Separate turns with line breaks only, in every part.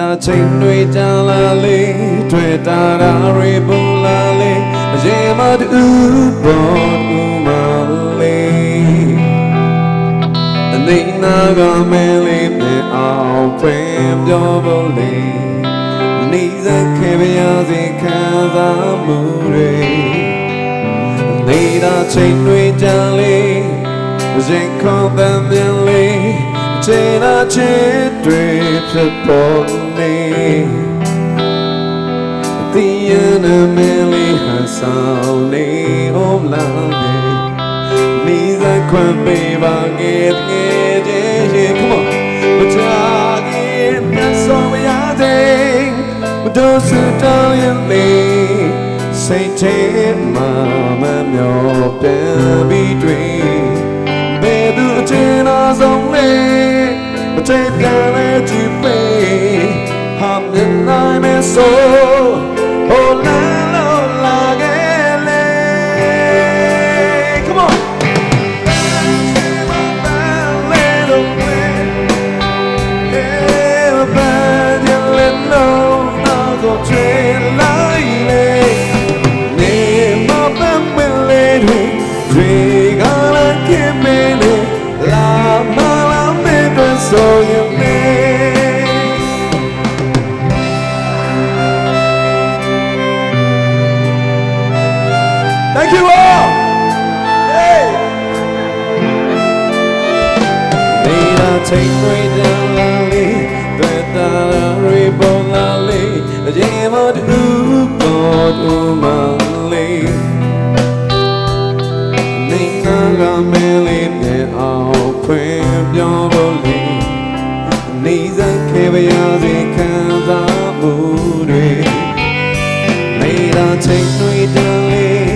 နေတာချိန်တွေကြာလာလေတွေ့တာတွေပူလာလေအရင်မှတူပေါ်တူမလေးအနေနာကမဲလေးနဲ့အောင်ဖွင့်ပြောဖို့လေနေစခဲ့ပြရစေခံစားမှုတွေနေတာချိန်တွေကြာလေရင်ခေါ်တဲ့မြင်လေးချေနာချစ်တွေဖြစ်ပေါ်နေတရားနဲ့မလေးဟန်ဆောင်နေအောင်လာတယ်နေစခွင့်ပေးပါငယ်ငယ်ချင်း Come on မချာခင်မဆောင်ရတဲ့မတို့စတောင်းရင်လေးစိတ်ထဲမှာမမျောပြန်ပြီးတွေ့ဘယ်သူအချင်းအဆုံးလေးမချစ်ပြန်လဲကြည့်ပေးဟာမြင်နိုင်မယ်ဆိုဟိုလာလို့လာခဲ့လေ Come on So you may Thank you all. Hey. Need I take me down lally, but the ribbon lally, a jam of the God umali. Need I got me living out, queen your body. နေစခဲ့ပါရစေခံစားမှုတွေနေတာချိန်တွေတန်လေး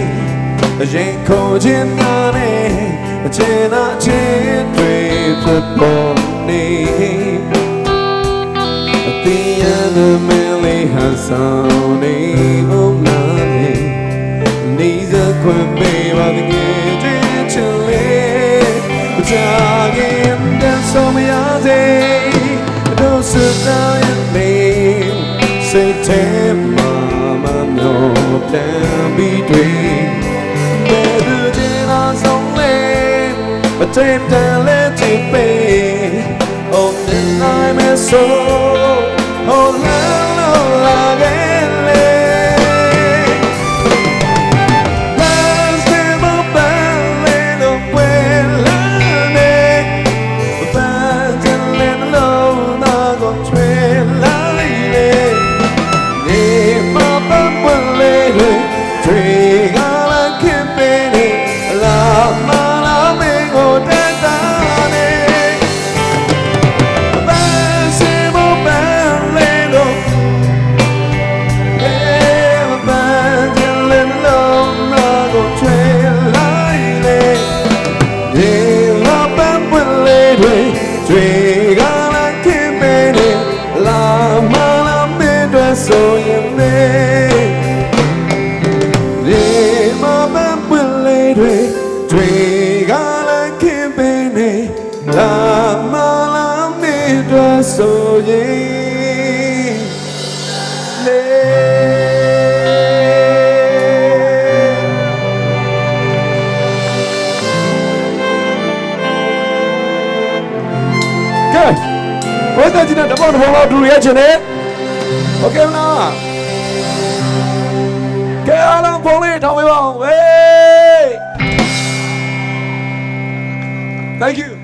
အရင်ခေါ်ခြင်းနာနဲ့အချင်သာချစ်တွေဖြစ်ပေါ်နေအတရားနဲ့မလေးဟန်ဆောင်နေအောင်နာနေနေစခွင့်ပေးပါတကယ်ချစ်လေးမချခင်တန်ဆုံးမရစေ Sit down and lean. Say, "Take mama, no can be dream." Better than us only, but take the let it be. Oh, then I'm a soul. Oh, la la la, again. Last time I ballad of when I met, but and let alone. So you may my band will lady drink all I can be la malami dress so ye good what did you know about the reaction eh Okay now. Get out of police, tell me about. Hey! Thank you.